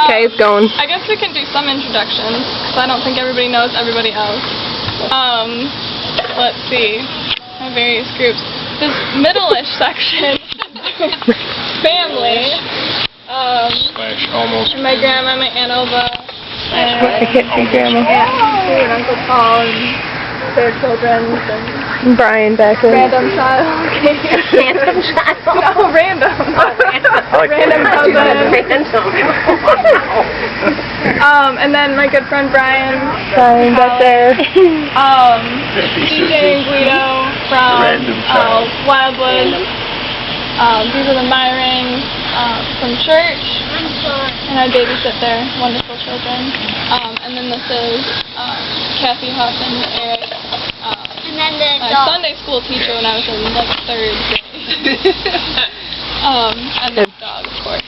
Okay, it's going. I guess we can do some introductions, because I don't think everybody knows everybody else. Let's see. My various groups. This middle-ish section, family. Almost. And my grandma, my Aunt Ova. I can't see Grandma. And Uncle Paul and their children. And Brian back there. Random child. Random child? No, random. Random cousin. And then my good friend Brian. Brian back there. DJ and Guido from Wildwood. These are the Myrings from church. And I babysit their wonderful children. And then this is Kathy Huff and Eric. And then the My Sunday school teacher when I was in like 3rd grade. And the dog, of course.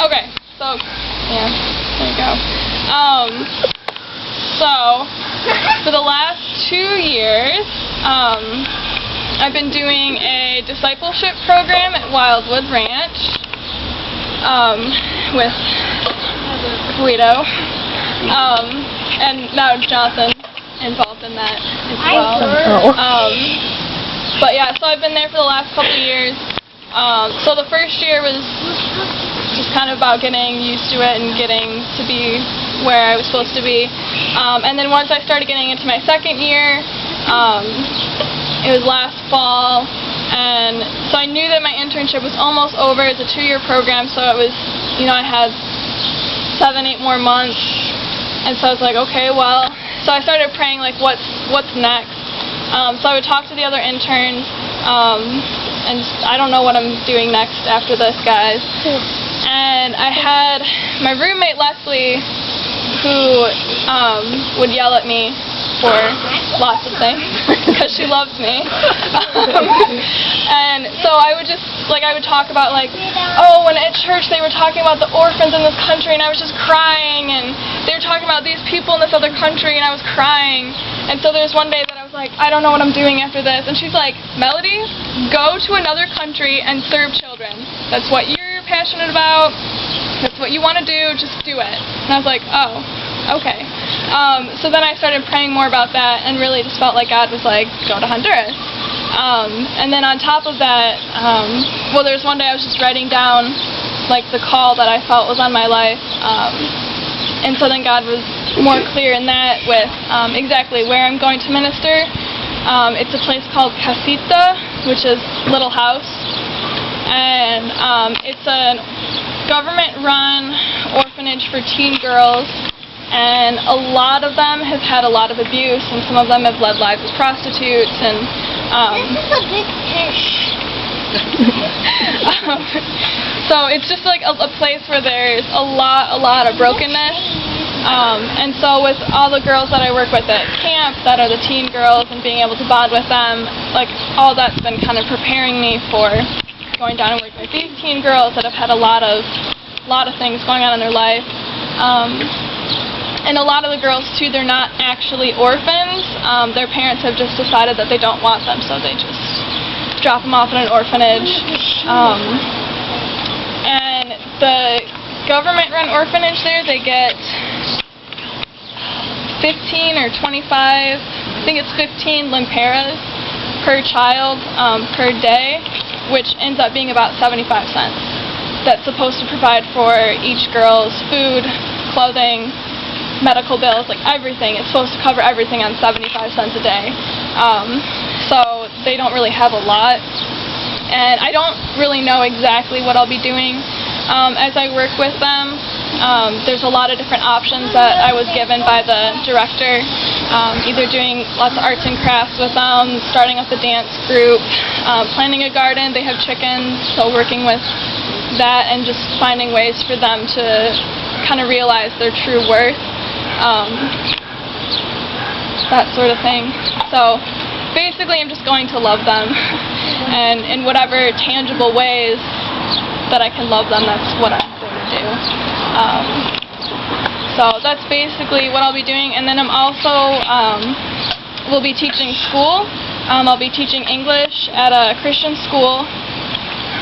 Okay, so yeah, there you go. So for the last 2 years, I've been doing a discipleship program at Wildwood Ranch with Guido, and now Jonathan involved in that as well. But yeah, so I've been there for the last couple of years. So the first year was just kind of about getting used to it and getting to be where I was supposed to be. And then once I started getting into my second year, it was last fall, and so I knew that my internship was almost over. It's a 2-year program, so it was, I had 7-8 more months, and so I was like, okay, well, so I started praying, like, what's next? So I would talk to the other interns, and just, I don't know what I'm doing next after this, guys. And I had my roommate, Leslie, who would yell at me for lots of things, because she loves me. And so I would just, I would talk about, when at church they were talking about the orphans in this country, and I was just crying, and they were talking about these people in this other country, and I was crying. And so there was one day that I was like, I don't know what I'm doing after this. And she's like, Melody, go to another country and serve children. That's what you're passionate about. That's what you want to do. Just do it. And I was like, oh, okay. So then I started praying more about that, and really just felt like God was like, go to Honduras. And then on top of that, there was one day I was just writing down the call that I felt was on my life. And so then God was more clear in that with exactly where I'm going to minister. It's a place called Casita, which is Little House. And it's a government-run orphanage for teen girls. And a lot of them have had a lot of abuse, and some of them have led lives as prostitutes. And this is a big fish. So it's just a place where there's a lot of brokenness. And so with all the girls that I work with at camp that are the teen girls, and being able to bond with them, all that's been kind of preparing me for going down and working with these teen girls that have had a lot of things going on in their life. And a lot of the girls too, they're not actually orphans. Their parents have just decided that they don't want them, so they just drop them off in an orphanage. And the government-run orphanage there, they get 15 or 25, I think it's 15 limperas per child per day, which ends up being about 75 cents. That's supposed to provide for each girl's food, clothing, medical bills, everything. It's supposed to cover everything on 75 cents a day. So they don't really have a lot. And I don't really know exactly what I'll be doing as I work with them. There's a lot of different options that I was given by the director, either doing lots of arts and crafts with them, starting up a dance group, planting a garden. They have chickens, so working with that and just finding ways for them to kind of realize their true worth. That sort of thing. So basically I'm just going to love them, and in whatever tangible ways that I can love them, that's what I'm going to do. So that's basically what I'll be doing. And then I'm also will be teaching school. I'll be teaching English at a Christian school,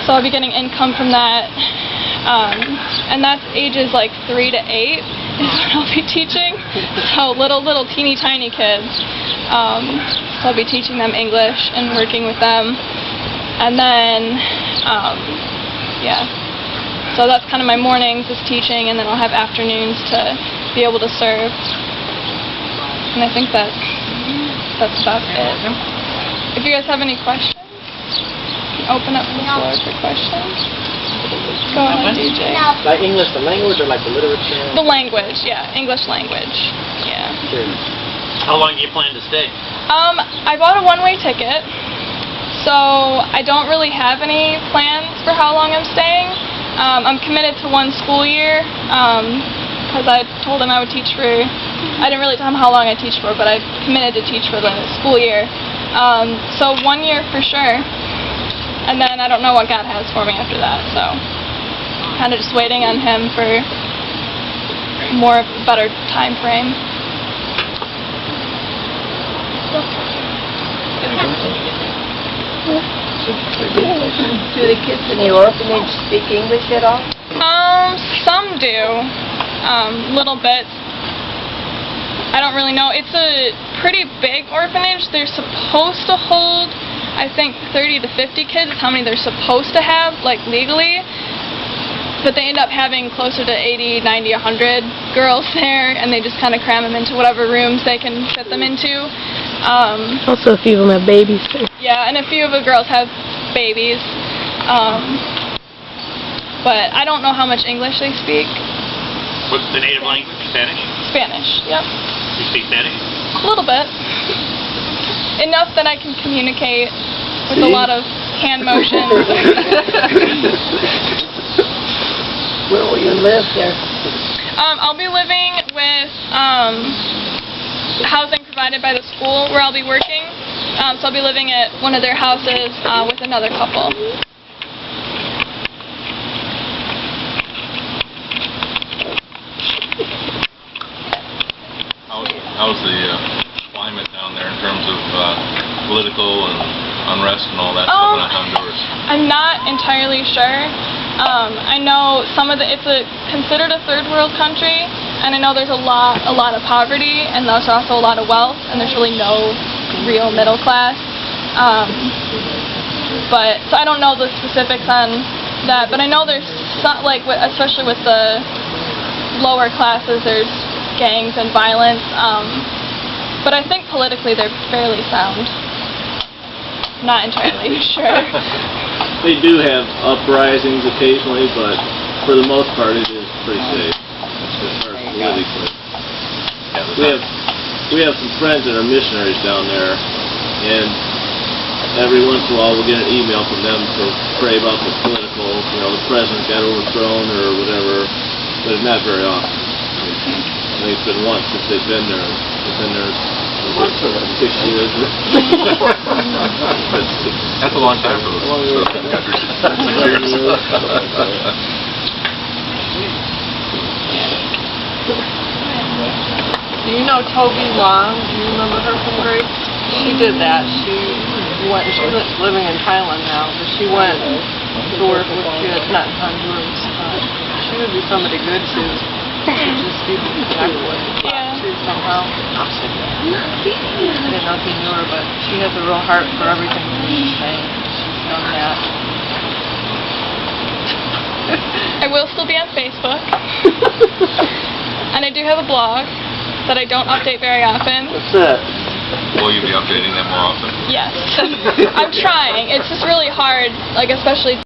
so I'll be getting income from that. And that's ages like 3 to 8 is what I'll be teaching. So little teeny tiny kids. So I'll be teaching them English and working with them. And then, yeah. So that's kind of my mornings is teaching, and then I'll have afternoons to be able to serve. And I think that's about it. If you guys have any questions, you can open up the floor for questions. Go ahead, DJ. Like English, the language, or like the literature? The language, yeah. English language, yeah. Sure. How long do you plan to stay? I bought a one-way ticket, so I don't really have any plans for how long I'm staying. I'm committed to 1 school year, because I told him I would teach for, I didn't really tell him how long I teach for, but I committed to teach for the school year. So 1 year for sure, and then I don't know what God has for me after that, so kind of just waiting on him for better time frame. Do the kids in the orphanage speak English at all? Some do. Little bits. I don't really know. It's a pretty big orphanage. They're supposed to hold, I think, 30 to 50 kids is how many they're supposed to have, like, legally. But they end up having closer to 80, 90, 100 girls there, and they just kind of cram them into whatever rooms they can fit them into. Also, a few of them have babies too. Yeah, and a few of the girls have babies. But I don't know how much English they speak. What's the native language? Spanish? Spanish, yep. You speak Spanish? A little bit. Enough that I can communicate with a lot of hand motions. Where will you live there? I'll be living with housing provided by the school where I'll be working. So I'll be living at one of their houses with another couple. How's the climate down there in terms of political and unrest and all that stuff in Honduras? I'm not entirely sure. I know it's considered a third world country, and I know there's a lot of poverty, and there's also a lot of wealth, and there's really no real middle class. So I don't know the specifics on that, but I know there's some, like, especially with the lower classes, there's gangs and violence. But I think politically they're fairly sound. Not entirely sure. They do have uprisings occasionally, but for the most part it is pretty safe as far as politically. We have some friends that are missionaries down there, and every once in a while we'll get an email from them to pray about the political, the president got overthrown or whatever, but not very often. I think it's been once since they've been there. They've been there 6 years. That's a long time for those countries. 6 years. Do you know Toby Long? Do you remember her from Grace? She did that. She's living in Thailand now, but she went to work with kids, not in Honduras. She would be somebody good to just people to connect with, too, somehow. I didn't know if you knew her, but she has a real heart for everything she's saying. She's done that. I will still be on Facebook. And I do have a blog that I don't update very often. What's that? Will you be updating them more often? Yes. I'm trying. It's just really hard, like, especially